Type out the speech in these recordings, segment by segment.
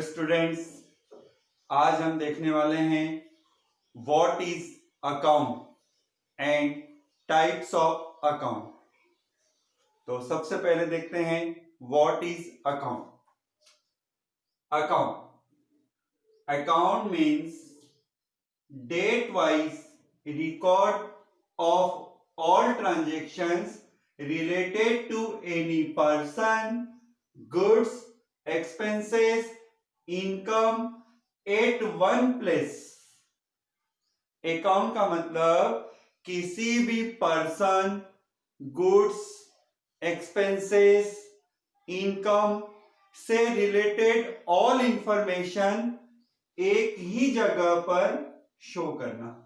Students, आज हम देखने वाले हैं what is account and types of account. तो सबसे पहले देखते हैं what is account. Account means date wise record of all transactions related to any person, goods, expenses, income at one place। Account का मतलब किसी भी पर्सन, गुड्स, एक्सपेंसेस, इनकम से रिलेटेड ऑल इंफॉर्मेशन एक ही जगह पर शो करना।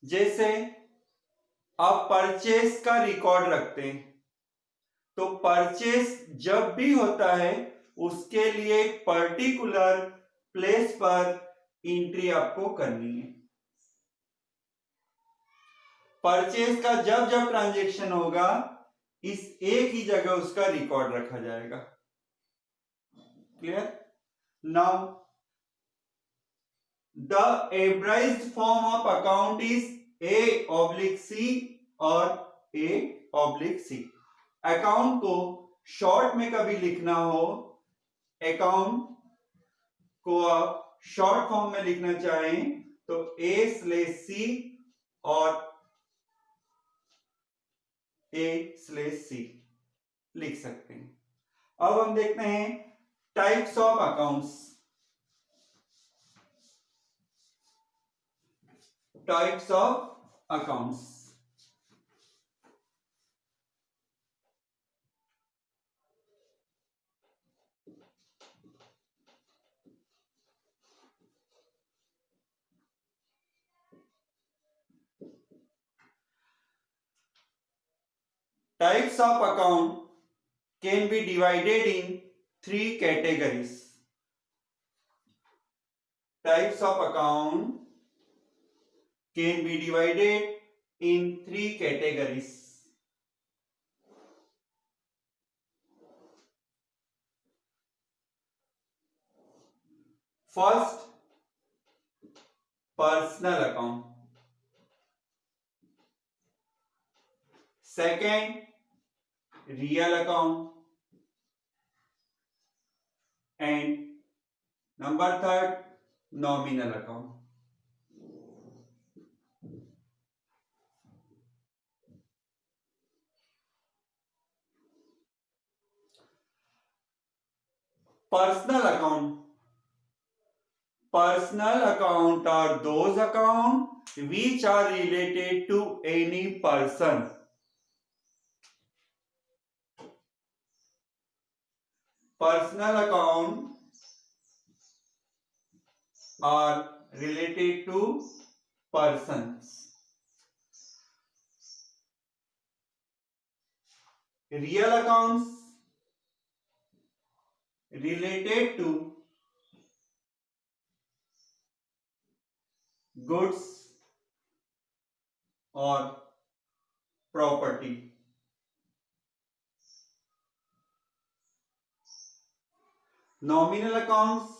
जैसे आप परचेस का रिकॉर्ड रखते हैं, तो परचेस जब भी होता है उसके लिए एक पर्टिकुलर प्लेस पर एंट्री आपको करनी है। परचेस का जब जब ट्रांजैक्शन होगा इस एक ही जगह उसका रिकॉर्ड रखा जाएगा। Clear? Now the abbreviated form of account is A/C और A/C। अकाउंट को शॉर्ट में कभी लिखना हो, अकाउंट को आप शॉर्ट फॉर्म में लिखना चाहें तो A/C और A/C लिख सकते हैं। अब हम देखते हैं types of accounts. Types of accounts. Types of account can be divided in three categories. Types of account can be divided in three categories. First, personal account. Second, real account. And number third, nominal account. Personal account. Personal account are those accounts which are related to any person. Personal accounts are related to persons. Real accounts related to goods or property. Nominal accounts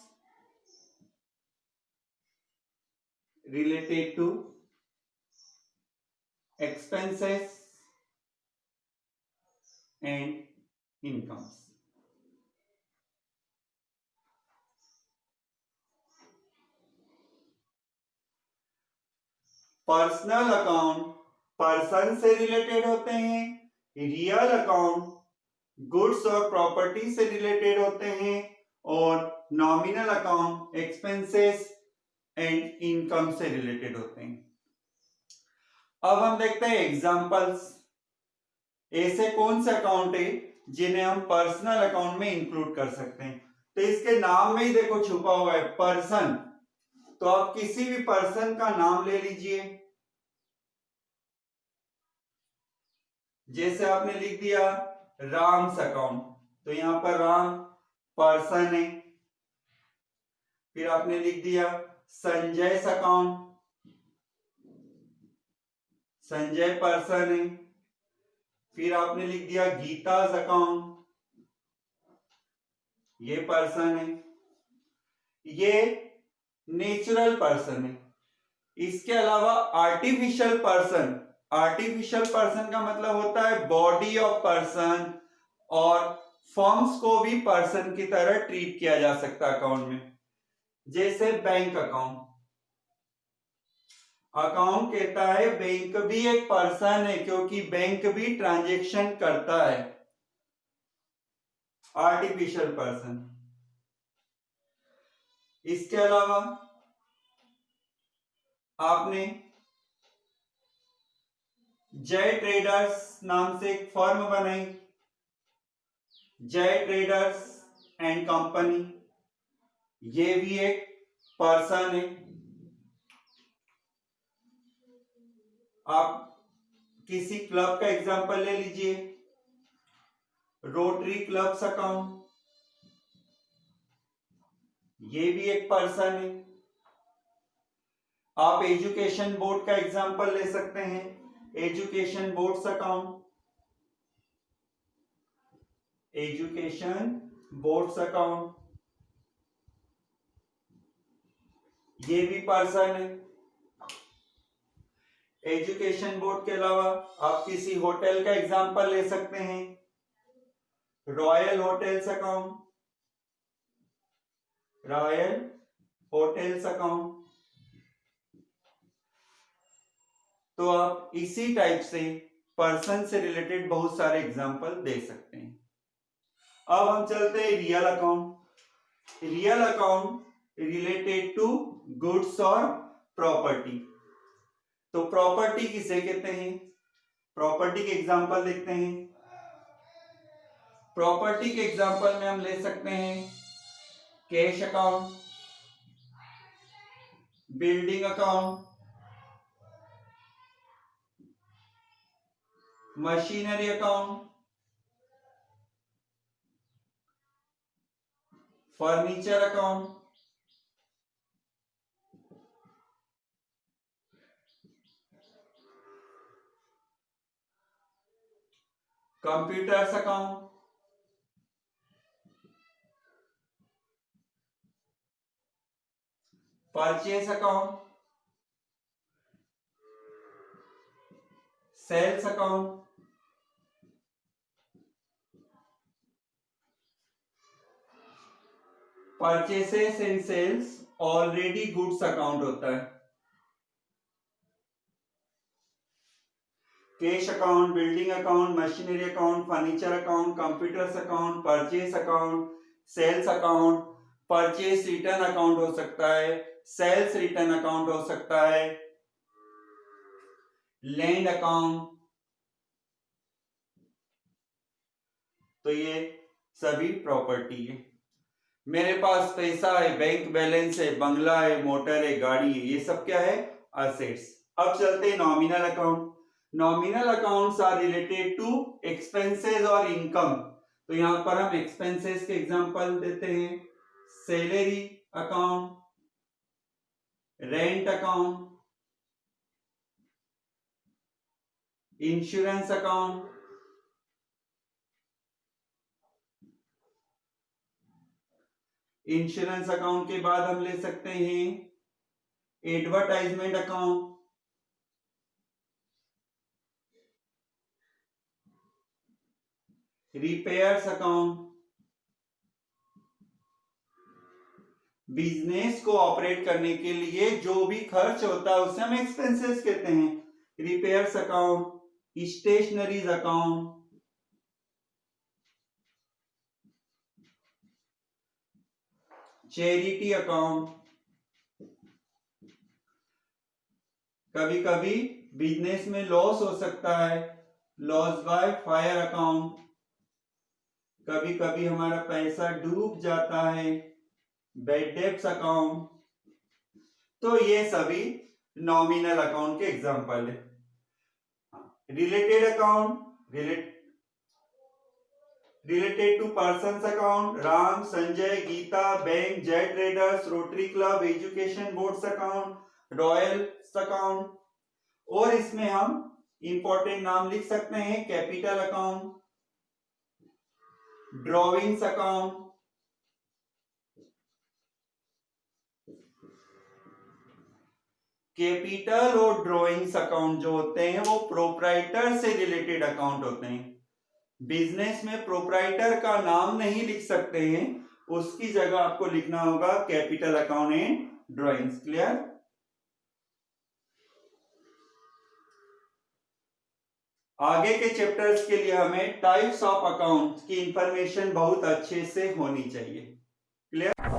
related to expenses and incomes. Personal account person से related होते हैं, real account goods और property से related होते हैं और nominal account expenses and income से related होते हैं। अब हम देखते हैं एग्जांपल्स। ऐसे कौन से अकाउंट है जिन्हें हम पर्सनल अकाउंट में इंक्लूड कर सकते हैं। तो इसके नाम में ही देखो छुपा हुआ है पर्सन, तो आप किसी भी पर्सन का नाम ले लीजिए। जैसे आपने लिख दिया राम्स अकाउंट, तो यहां पर राम पर्सन है। फिर आपने लिख दिया संजय अकाउंट, संजय पर्सन है। फिर आपने लिख दिया गीता's अकाउंट, ये पर्सन है, ये नेचुरल पर्सन है। इसके अलावा आर्टिफिशियल पर्सन, आर्टिफिशियल पर्सन का मतलब होता है बॉडी ऑफ पर्सन, और फर्म्स को भी पर्सन की तरह ट्रीट किया जा सकता है अकाउंट में। जैसे बैंक अकाउंट, अकाउंट कहता है बैंक भी एक पर्सन है क्योंकि बैंक भी ट्रांजैक्शन करता है। Artificial person. इसके अलावा आपने जय ट्रेडर्स नाम से एक फर्म बनाई, जय ट्रेडर्स एंड कंपनी, ये भी एक पर्सन है। आप किसी क्लब का एग्जांपल ले लीजिए, रोटरी क्लब्स अकाउंट, ये भी एक पर्सन है। आप एजुकेशन बोर्ड का एग्जांपल ले सकते हैं, education boards account, education boards account, ये भी पर्सन है। एजुकेशन बोर्ड के अलावा आप किसी होटल का एग्जांपल ले सकते हैं, royal hotels account, royal hotels account. तो आप इसी टाइप से पर्सन से रिलेटेड बहुत सारे एग्जांपल दे सकते हैं। अब हम चलते हैं real account. Real account related to goods और प्रॉपर्टी। तो प्रॉपर्टी किसे कहते हैं, प्रॉपर्टी के एग्जांपल देखते हैं। प्रॉपर्टी के एग्जांपल में हम ले सकते हैं cash account, building account, machinery account, furniture account, computers account, purchase account, sales account, purchases and sales already goods account होता है। Cash account, building account, machinery account, furniture account, computers account, purchase account, sales account, purchase return account हो सकता है, sales return account हो सकता है, land account. तो ये सभी प्रॉपर्टी है। मेरे पास पैसा है, बैंक बैलेंस है, बंगला है, मोटर है, गाड़ी है, ये सब क्या है, असेट्स। अब चलते हैं nominal account. Nominal accounts are related to expenses और इनकम। तो यहां पर हम एक्सपेंसेस के एग्जांपल देते हैं, salary account, rent account, insurance account, insurance account के बाद हम ले सकते हैं advertisement account, repairs account. Business को ऑपरेट करने के लिए जो भी खर्च होता है उसे हम एक्सपेंसेस कहते हैं। Repairs account, stationeries account, charity account. कभी कभी बिजनेस में लॉस हो सकता है, लॉस बाय फायर अकाउंट। कभी कभी हमारा पैसा डूब जाता है, बैड डेब्ट्स अकाउंट। तो ये सभी नॉमिनल अकाउंट के एग्जांपल है। Related account, related to persons account, Ram, Sanjay, Geeta, bank, Jai traders, rotary club, education boards account, royal account. और इसमें हम इंपॉर्टेंट नाम लिख सकते हैं, capital account, drawings account, capital और ड्रॉइंग्स अकाउंट जो होते हैं वो प्रोप्राइटर से रिलेटेड अकाउंट होते हैं। बिजनेस में प्रोप्राइटर का नाम नहीं लिख सकते हैं, उसकी जगह आपको लिखना होगा capital account and drawings. Clear? आगे के चैप्टर्स के लिए हमें टाइप्स ऑफ अकाउंट की इंफॉर्मेशन बहुत अच्छे से होनी चाहिए। क्लियर?